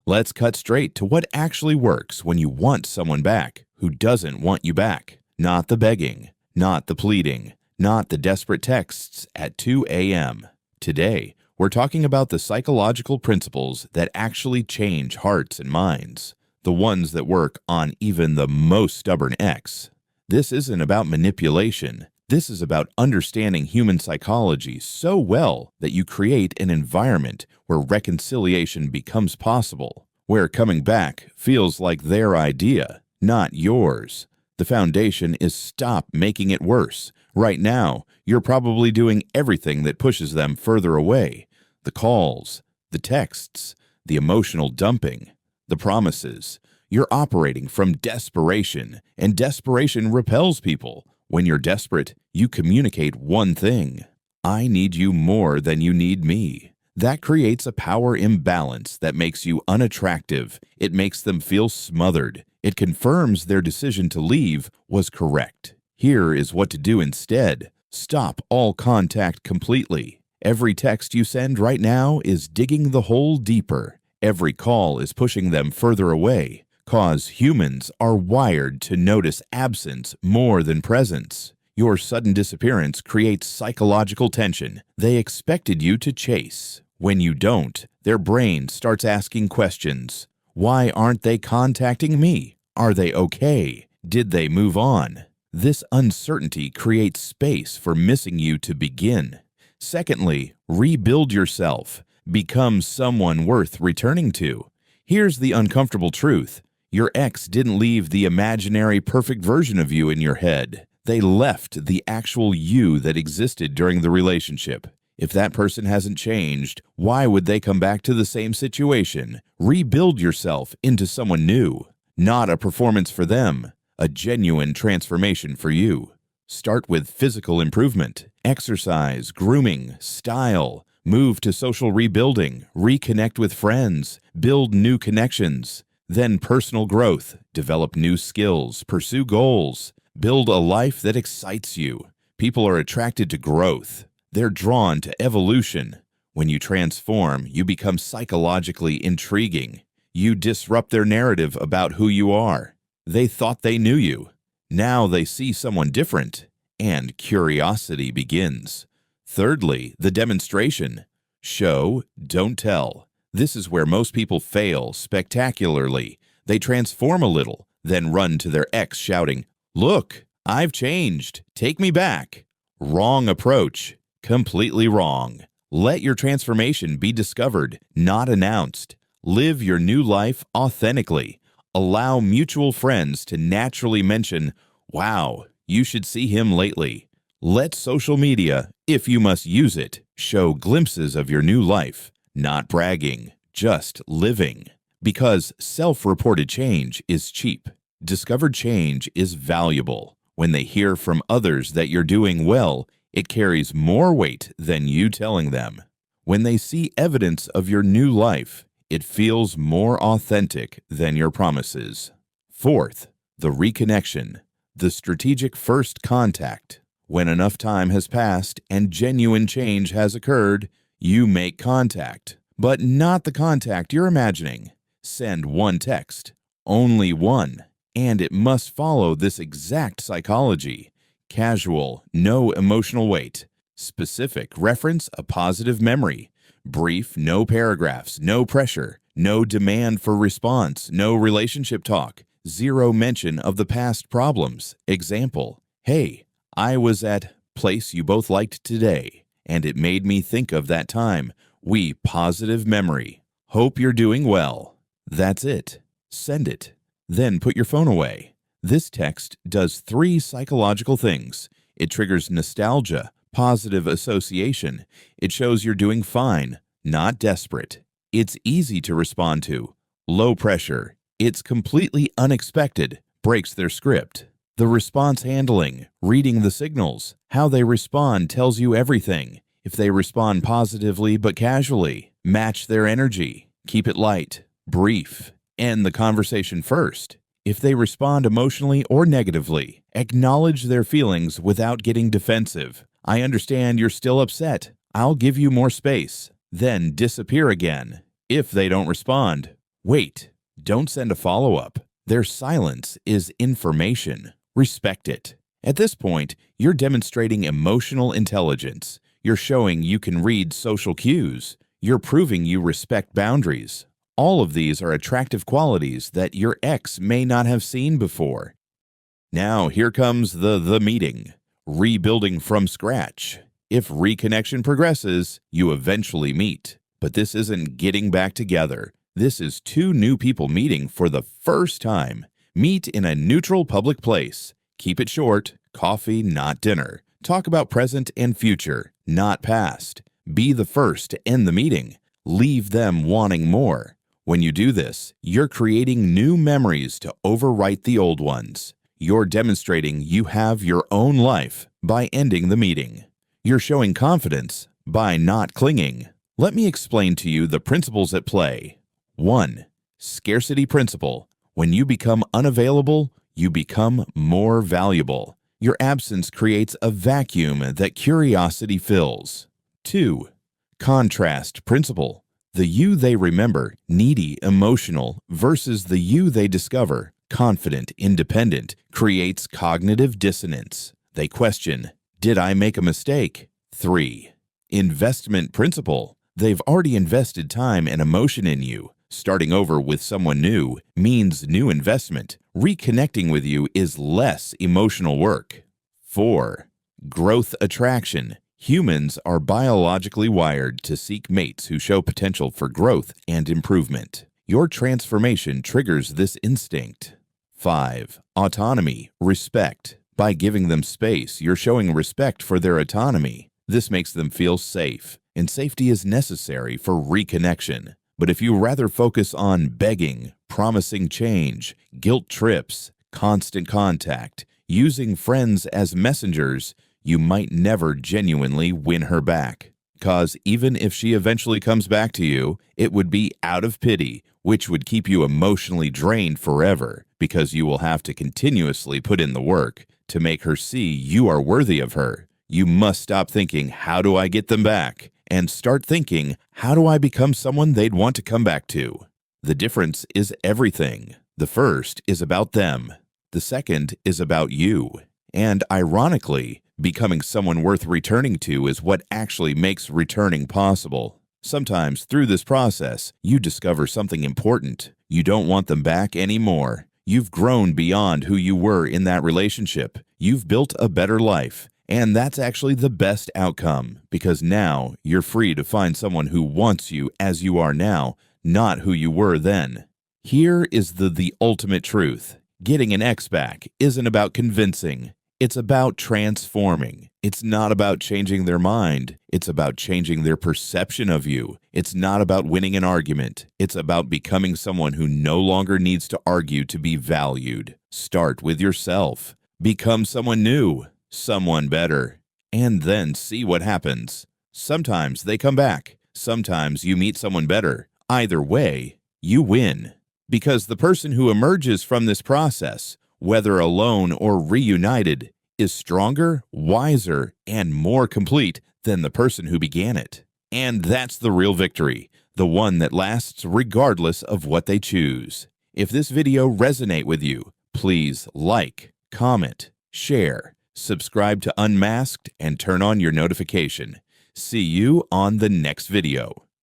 Let's cut straight to what actually works when you want someone back who doesn't want you back. Not the begging, not the pleading, not the desperate texts at 2 a.m. Today, we're talking about the psychological principles that actually change hearts and minds, the ones that work on even the most stubborn ex. This isn't about manipulation. This is about understanding human psychology so well that you create an environment where reconciliation becomes possible, where coming back feels like their idea, not yours. The foundation is stop making it worse. Right now, you're probably doing everything that pushes them further away. The calls, the texts, the emotional dumping, the promises. You're operating from desperation, and desperation repels people. When you're desperate, you communicate one thing: I need you more than you need me. That creates a power imbalance that makes you unattractive. It makes them feel smothered. It confirms their decision to leave was correct. Here is what to do instead. Stop all contact completely. Every text you send right now is digging the hole deeper. Every call is pushing them further away. Cause humans are wired to notice absence more than presence. Your sudden disappearance creates psychological tension they expected you to chase. When you don't, their brain starts asking questions. Why aren't they contacting me? Are they okay? Did they move on? This uncertainty creates space for missing you to begin. Secondly, rebuild yourself. Become someone worth returning to. Here's the uncomfortable truth. Your ex didn't leave the imaginary perfect version of you in your head. They left the actual you that existed during the relationship. If that person hasn't changed, why would they come back to the same situation? Rebuild yourself into someone new. Not a performance for them, a genuine transformation for you. Start with physical improvement, exercise, grooming, style. Move to social rebuilding, reconnect with friends, build new connections. Then personal growth, develop new skills, pursue goals, build a life that excites you. People are attracted to growth. They're drawn to evolution. When you transform, you become psychologically intriguing. You disrupt their narrative about who you are. They thought they knew you. Now they see someone different, and curiosity begins. Thirdly, the demonstration. Show, don't tell. This is where most people fail spectacularly. They transform a little, then run to their ex shouting, "Look, I've changed. Take me back." Wrong approach. Completely wrong. Let your transformation be discovered, not announced. Live your new life authentically. Allow mutual friends to naturally mention, "Wow, you should see him lately." Let social media, if you must use it, show glimpses of your new life. Not bragging, just living. Because self-reported change is cheap. Discovered change is valuable. When they hear from others that you're doing well, it carries more weight than you telling them. When they see evidence of your new life, it feels more authentic than your promises. Fourth, the reconnection, the strategic first contact. When enough time has passed and genuine change has occurred, you make contact, but not the contact you're imagining. Send one text, only one, and it must follow this exact psychology. Casual, no emotional weight. Specific, reference a positive memory. Brief, no paragraphs, no pressure, no demand for response, no relationship talk, zero mention of the past problems. Example, "Hey, I was at place you both liked today, and it made me think of that time. We positive memory. Hope you're doing well." That's it. Send it. Then put your phone away. This text does 3 psychological things. It triggers nostalgia, positive association. It shows you're doing fine, not desperate. It's easy to respond to. Low pressure. It's completely unexpected. Breaks their script. The response handling, reading the signals. How they respond tells you everything. If they respond positively but casually, match their energy. Keep it light, brief. End the conversation first. If they respond emotionally or negatively, acknowledge their feelings without getting defensive. "I understand you're still upset. I'll give you more space." Then disappear again. If they don't respond, Wait, don't send a follow-up. Their silence is information. Respect it. At this point, you're demonstrating emotional intelligence. You're showing you can read social cues. You're proving you respect boundaries. All of these are attractive qualities that your ex may not have seen before. Now here comes the meeting. Rebuilding from scratch. If reconnection progresses, you eventually meet. But this isn't getting back together. This is two new people meeting for the first time. Meet in a neutral public place. Keep it short. Coffee, not dinner. Talk about present and future, not past. Be the first to end the meeting. Leave them wanting more. When you do this, you're creating new memories to overwrite the old ones. You're demonstrating you have your own life by ending the meeting. You're showing confidence by not clinging. Let me explain to you the principles at play. 1. Scarcity principle. When you become unavailable, you become more valuable. Your absence creates a vacuum that curiosity fills. 2. Contrast principle. The you they remember, needy, emotional, versus the you they discover, confident, independent, creates cognitive dissonance. They question, did I make a mistake? 3. Investment principle. They've already invested time and emotion in you. Starting over with someone new means new investment. Reconnecting with you is less emotional work. 4. Growth attraction. Humans are biologically wired to seek mates who show potential for growth and improvement. Your transformation triggers this instinct. 5. Autonomy, respect. By giving them space, you're showing respect for their autonomy. This makes them feel safe, and safety is necessary for reconnection. But if you rather focus on begging, promising change, guilt trips, constant contact, using friends as messengers, you might never genuinely win her back. 'Cause even if she eventually comes back to you, it would be out of pity, which would keep you emotionally drained forever, because you will have to continuously put in the work to make her see you are worthy of her. You must stop thinking, how do I get them back? And start thinking, how do I become someone they'd want to come back to? The difference is everything. The first is about them. The second is about you. And ironically, becoming someone worth returning to is what actually makes returning possible. Sometimes through this process, you discover something important. You don't want them back anymore. You've grown beyond who you were in that relationship. You've built a better life. And that's actually the best outcome, because now you're free to find someone who wants you as you are now, not who you were then. Here is the ultimate truth. Getting an ex back isn't about convincing. It's about transforming. It's not about changing their mind. It's about changing their perception of you. It's not about winning an argument. It's about becoming someone who no longer needs to argue to be valued. Start with yourself. Become someone new. Someone better, and then see what happens. Sometimes they come back. Sometimes you meet someone better. Either way, you win. Because the person who emerges from this process, whether alone or reunited, is stronger, wiser, and more complete than the person who began it. And that's the real victory, the one that lasts regardless of what they choose. If this video resonates with you, please like, comment, share. Subscribe to Unmasked and turn on your notification. See you on the next video.